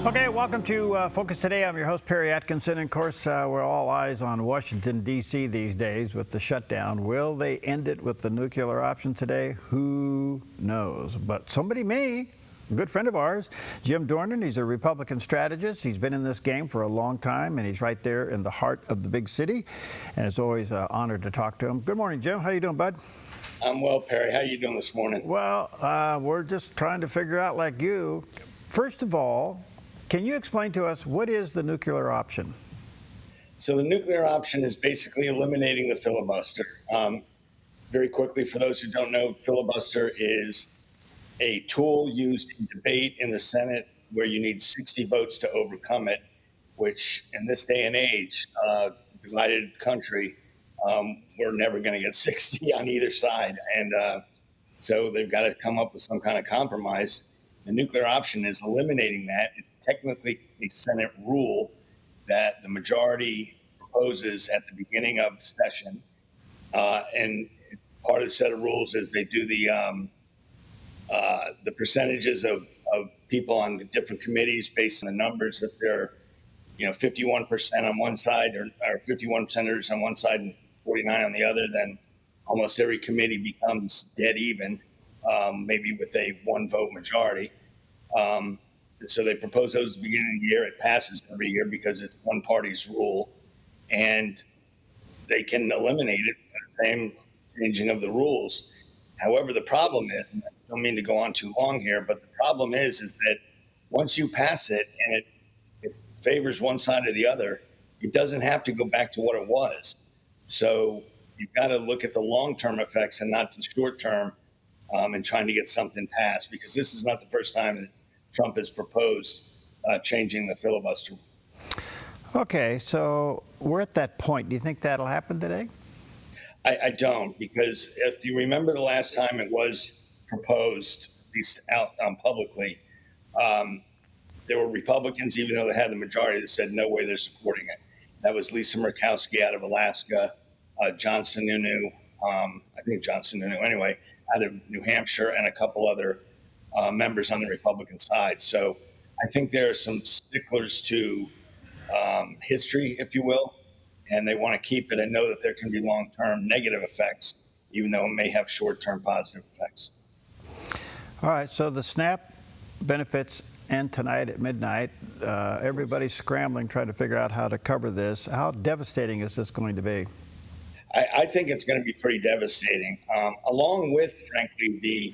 Okay, welcome to Focus Today. I'm your host, Perry Atkinson. And of course, we're all eyes on Washington, D.C. these days with the shutdown. Will they end it with the nuclear option today? Who knows? But somebody may. A good friend of ours, Jim Dornan, he's a Republican strategist. He's been in this game for a long time, and he's right there in the heart of the big city. And it's always an honor to talk to him. Good morning, Jim. How you doing, bud? I'm well, Perry. How are you doing this morning? Well, we're just trying to figure out, like you. First of all, can you explain to us what is the nuclear option? So the nuclear option is basically eliminating the filibuster. Very quickly, for those who don't know, filibuster is a tool used in debate in the Senate where you need 60 votes to overcome it, which in this day and age, divided country, we're never going to get 60 on either side. And so they've got to come up with some kind of compromise. The nuclear option is eliminating that. It's technically a Senate rule that the majority proposes at the beginning of the session. And part of the set of rules is they do the percentages of people on the different committees based on the numbers. If they're 51% on one side or 51 senators on one side and 49 on the other, then almost every committee becomes dead even, maybe with a one vote majority. So they propose those at the beginning of the year. It passes every year because it's one party's rule, and they can eliminate it by the same changing of the rules. However, the problem is, and I don't mean to go on too long here, but the problem is that once you pass it and it favors one side or the other, it doesn't have to go back to what it was. So you've got to look at the long-term effects and not the short-term in trying to get something passed, because this is not the first time that Trump has proposed changing the filibuster. Okay, so we're at that point. Do you think that'll happen today? I don't, because if you remember the last time it was proposed, at least out publicly, there were Republicans, even though they had the majority, that said no way they're supporting it. That was Lisa Murkowski out of Alaska, John Sununu, anyway, out of New Hampshire, and a couple other members on the Republican side. So I think there are some sticklers to history, if you will, and they want to keep it and know that there can be long-term negative effects, even though it may have short-term positive effects. All right, so the SNAP benefits end tonight at midnight. Everybody's scrambling, trying to figure out how to cover this. How devastating is this going to be? I think it's going to be pretty devastating, along with, frankly, the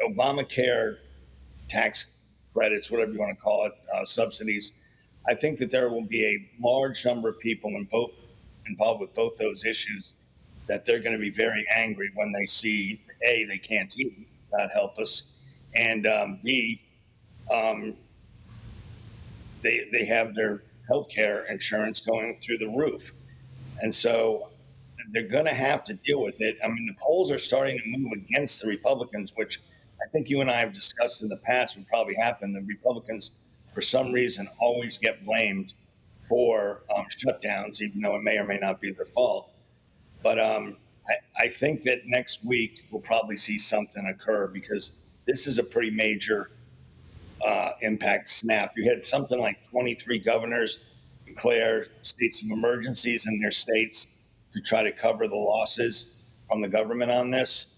Obamacare tax credits, whatever you want to call it, subsidies. I think that there will be a large number of people involved with both those issues that they're going to be very angry when they see, A, they can't eat, God help us, and B, they have their health care insurance going through the roof. And so they're going to have to deal with it. I mean, the polls are starting to move against the Republicans, which I think you and I have discussed in the past would probably happen. The Republicans, for some reason, always get blamed for shutdowns, even though it may or may not be their fault. But I think that next week we'll probably see something occur, because this is a pretty major impact snap. You had something like 23 governors declare states of emergencies in their states to try to cover the losses from the government on this.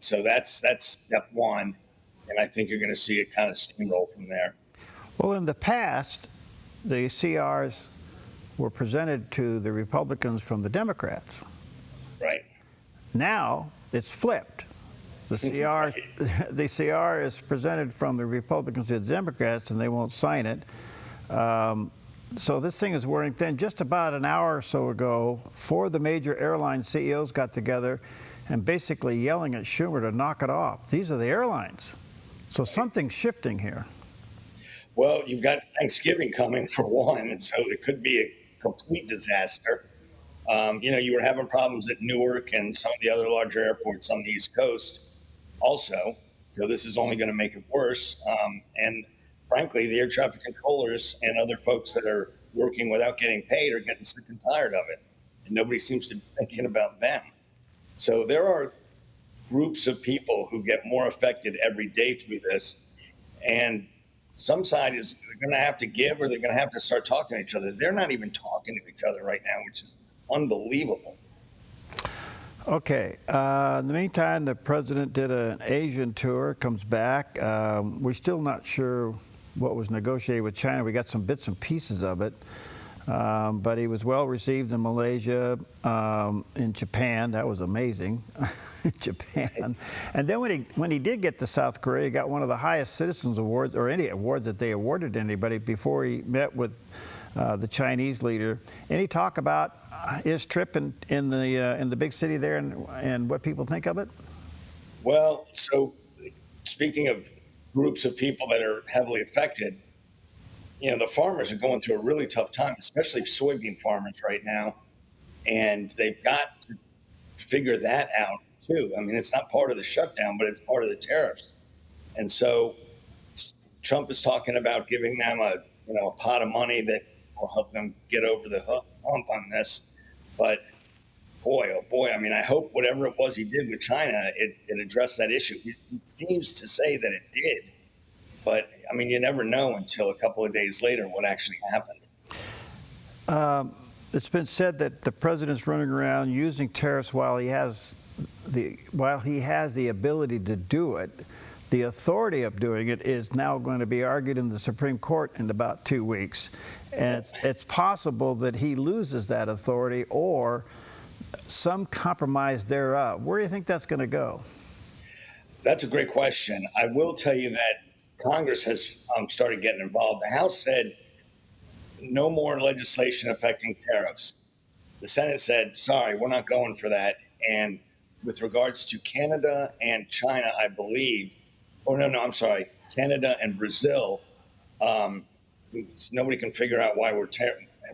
So that's step one, and I think you're going to see it kind of steamroll from there. Well, in the past, the CRs were presented to the Republicans from the Democrats. Right. Now it's flipped. The CR is presented from the Republicans to the Democrats, and they won't sign it. So this thing is wearing thin. Just about an hour or so ago, 4 of the major airline CEOs got together and basically yelling at Schumer to knock it off. These are the airlines. So something's shifting here. Well, you've got Thanksgiving coming for one, and so it could be a complete disaster. You were having problems at Newark and some of the other larger airports on the East Coast also. So this is only going to make it worse. And frankly, the air traffic controllers and other folks that are working without getting paid are getting sick and tired of it. And nobody seems to be thinking about them. So there are groups of people who get more affected every day through this. And some side is going to have to give, or they're going to have to start talking to each other. They're not even talking to each other right now, which is unbelievable. Okay. In the meantime, the president did an Asian tour, comes back. We're still not sure what was negotiated with China. We got some bits and pieces of it. But he was well received in Malaysia, in Japan. That was amazing. Japan. And then when he did get to South Korea, he got one of the highest citizens awards, or any award that they awarded to anybody, before he met with the Chinese leader. Any talk about his trip in the big city there, and what people think of it? Well, so speaking of groups of people that are heavily affected, the farmers are going through a really tough time, especially soybean farmers right now. And they've got to figure that out too. I mean, it's not part of the shutdown, but it's part of the tariffs. And so Trump is talking about giving them a pot of money that will help them get over the hump on this. But boy, oh boy, I mean, I hope whatever it was he did with China, it addressed that issue. He seems to say that it did. But, I mean, you never know until a couple of days later what actually happened. It's been said that the president's running around using tariffs while he has the ability to do it. The authority of doing it is now going to be argued in the Supreme Court in about 2 weeks. And it's possible that he loses that authority, or some compromise thereof. Where do you think that's going to go? That's a great question. I will tell you that Congress has started getting involved. The House said no more legislation affecting tariffs. The Senate said, sorry, we're not going for that. And with regards to Canada and China, I believe, I'm sorry, Canada and Brazil, nobody can figure out why we're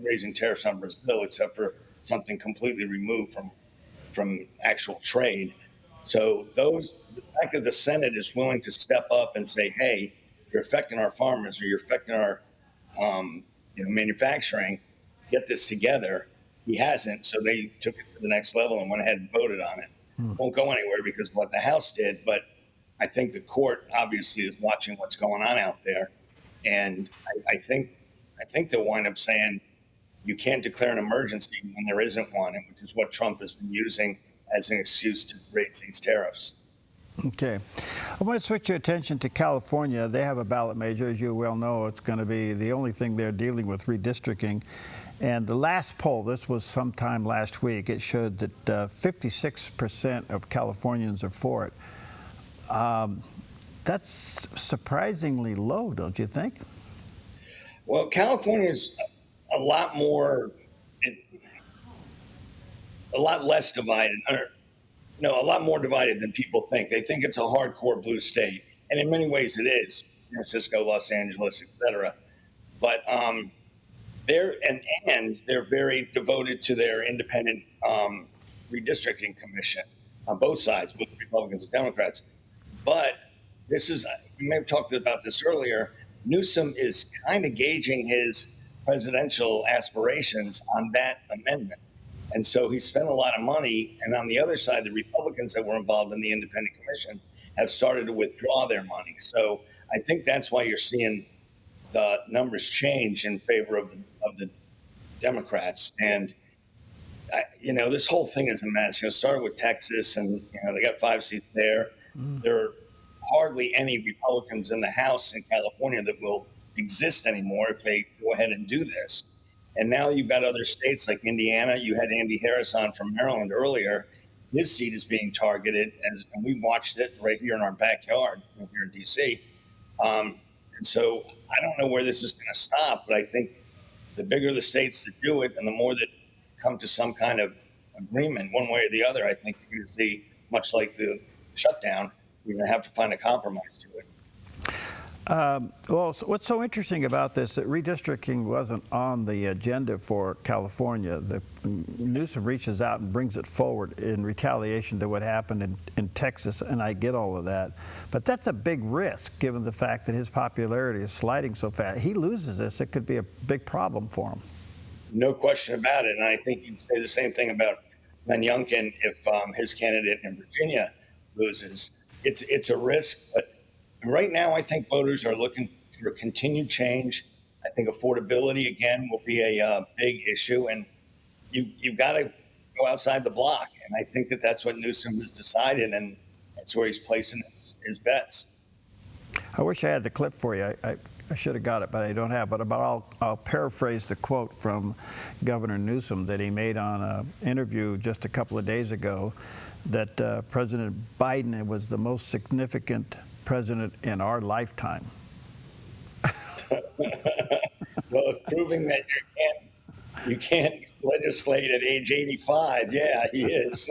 raising tariffs on Brazil, except for something completely removed from actual trade. So the fact that the Senate is willing to step up and say, hey, you're affecting our farmers, or you're affecting our manufacturing, get this together. He hasn't, so they took it to the next level and went ahead and voted on it. Won't go anywhere because of what the House did, but I think the court obviously is watching what's going on out there. And I think they'll wind up saying you can't declare an emergency when there isn't one, which is what Trump has been using as an excuse to raise these tariffs. Okay. I want to switch your attention to California. They have a ballot measure. As you well know, it's going to be the only thing they're dealing with, redistricting. And the last poll, this was sometime last week, it showed that 56% of Californians are for it. That's surprisingly low, don't you think? Well, California's a lot less divided, a lot more divided than people think. They think it's a hardcore blue state, and in many ways it is. San Francisco, Los Angeles, etc. But they're very devoted to their independent redistricting commission on both sides, both Republicans and Democrats. But we may have talked about this earlier. Newsom is kind of gauging his presidential aspirations on that amendment. And so he spent a lot of money. And on the other side, the Republicans that were involved in the independent commission have started to withdraw their money. So I think that's why you're seeing the numbers change in favor of the Democrats. And, this whole thing is a mess. It started with Texas, and, they got 5 seats there. There are hardly any Republicans in the House in California that will exist anymore if they go ahead and do this. And now you've got other states like Indiana. You had Andy Harris on from Maryland earlier. His seat is being targeted, and we watched it right here in our backyard here in D.C. And so I don't know where this is going to stop, but I think the bigger the states that do it and the more that come to some kind of agreement one way or the other, I think you're going to see, much like the shutdown, you're going to have to find a compromise to it. Well, what's so interesting about this, that redistricting wasn't on the agenda for California. Newsom reaches out and brings it forward in retaliation to what happened in Texas, and I get all of that. But that's a big risk, given the fact that his popularity is sliding so fast. He loses this, it could be a big problem for him. No question about it. And I think you'd say the same thing about Ben Youngkin if his candidate in Virginia loses. It's a risk, but right now I think voters are looking to for continued change. I think affordability, again, will be a big issue, and you've got to go outside the block. And I think that that's what Newsom has decided, and that's where he's placing his bets. I wish I had the clip for you. I should have got it, but I don't have it. But I'll paraphrase the quote from Governor Newsom that he made on an interview just a couple of days ago, that President Biden was the most significant president in our lifetime. Well, proving that you can't legislate at age 85, yeah, he is.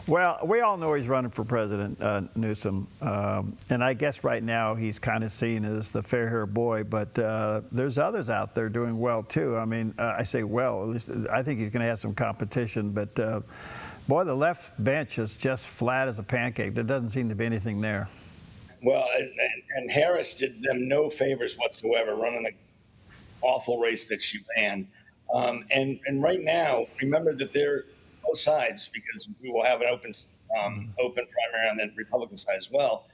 Well, we all know he's running for president, Newsom, and I guess right now he's kind of seen as the fair-haired boy, but there's others out there doing well, too. I mean, I say well, at least I think he's going to have some competition, but boy, the left bench is just flat as a pancake. There doesn't seem to be anything there. Well, and Harris did them no favors whatsoever, running an awful race that she ran. And right now, remember that they're both sides, because we will have an open primary on the Republican side as well.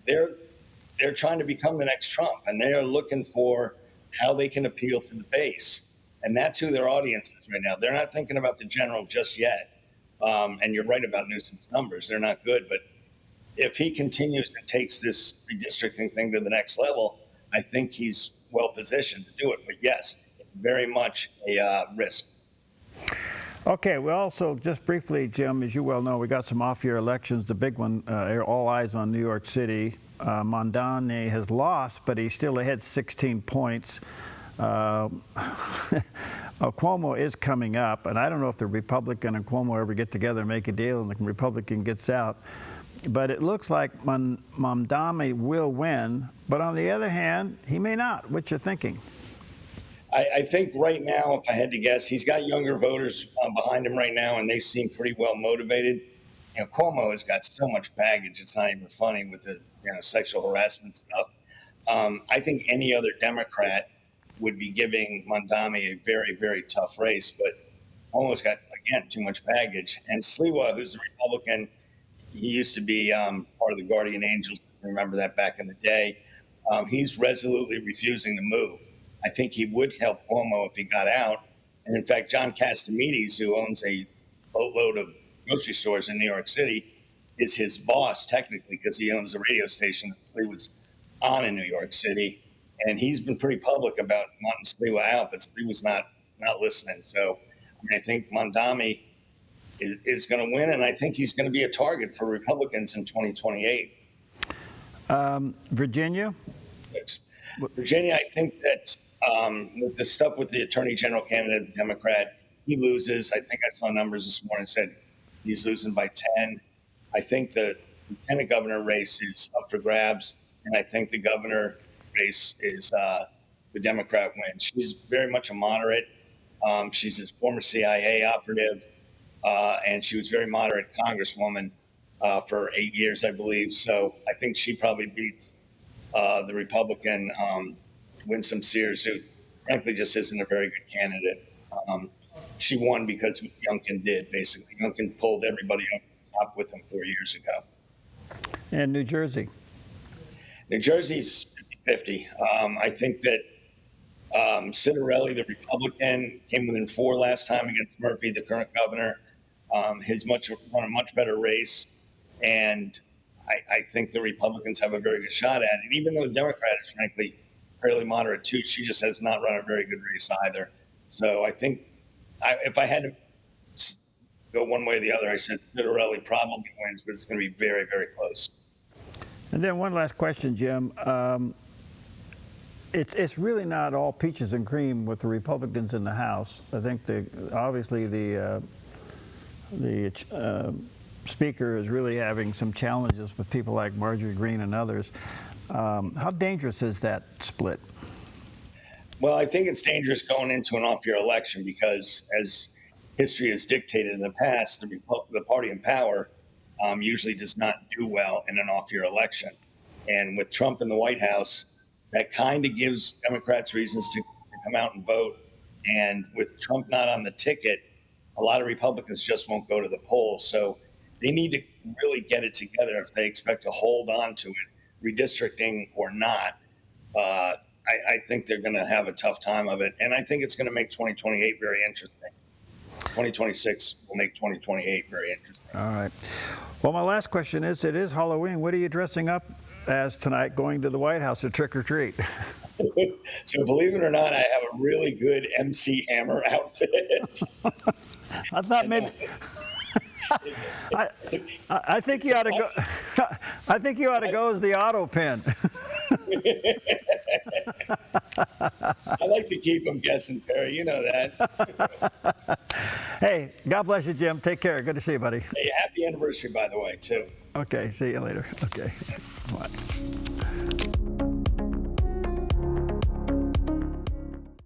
They're trying to become the next Trump, and they are looking for how they can appeal to the base. And that's who their audience is right now. They're not thinking about the general just yet. And you're right about Newsom's numbers. They're not good. But if he continues and takes this redistricting thing to the next level, I think he's well positioned to do it. But yes, it's very much a risk. Okay, we also, just briefly, Jim, as you well know, we got some off-year elections. The big one, all eyes on New York City. Mondani has lost, but he's still ahead 16 points. Cuomo is coming up, and I don't know if the Republican and Cuomo ever get together and make a deal and the Republican gets out. But it looks like Mondani will win, but on the other hand, he may not. What you thinking? I think right now, if I had to guess, he's got younger voters behind him right now, and they seem pretty well motivated. You know, Cuomo has got so much baggage; it's not even funny with the sexual harassment stuff. I think any other Democrat would be giving Mondani a very, very tough race, but almost got, again, too much baggage. And Sliwa, who's a Republican, he used to be part of the Guardian Angels. Remember that back in the day. He's resolutely refusing to move. I think he would help Cuomo if he got out. And in fact, John Castimedes, who owns a boatload of grocery stores in New York City, is his boss technically, because he owns a radio station that Sliwa's on in New York City. And he's been pretty public about wanting Sliwa out, but Sliwa's not listening. So I think Mondani is going to win, and I think he's going to be a target for Republicans in 2028. Virginia? Virginia, I think that with the stuff with the Attorney General candidate, Democrat, he loses. I think I saw numbers this morning said he's losing by 10. I think the lieutenant governor race is up for grabs, and I think the governor race is the Democrat wins. She's very much a moderate. She's a former CIA operative, and she was very moderate congresswoman for 8 years, I believe. So I think she probably beats the Republican Winsome Sears, who frankly just isn't a very good candidate. She won because Youngkin did, basically. Youngkin pulled everybody up top with him 4 years ago. And New Jersey? New Jersey's 50-50. I think that Citarelli, the Republican, came within 4 last time against Murphy, the current governor. He's run a much better race, and I think the Republicans have a very good shot at it. Even though the Democrat is frankly fairly moderate too, she just has not run a very good race either. So I think if I had to go one way or the other, I said Citarelli probably wins, but it's going to be very, very close. And then one last question, Jim. It's really not all peaches and cream with the Republicans in the House. I think obviously the Speaker is really having some challenges with people like Marjorie Greene and others. How dangerous is that split? Well, I think it's dangerous going into an off-year election because, as history has dictated in the past, the party in power usually does not do well in an off-year election. And with Trump in the White House, that kind of gives Democrats reasons to come out and vote. And with Trump not on the ticket, a lot of Republicans just won't go to the polls. So they need to really get it together if they expect to hold on to it. redistricting or not, I think they're going to have a tough time of it. And I think it's going to make 2028 very interesting. 2026 will make 2028 very interesting. All right. Well, my last question is, it is Halloween. What are you dressing up as tonight going to the White House to trick or treat? So believe it or not, I have a really good MC Hammer outfit. I thought maybe... I think you ought to go. I think you ought to go as the auto pin. I like to keep them guessing, Perry. You know that. Hey, God bless you, Jim. Take care. Good to see you, buddy. Hey, happy anniversary, by the way, too. Okay, see you later. Okay. Bye.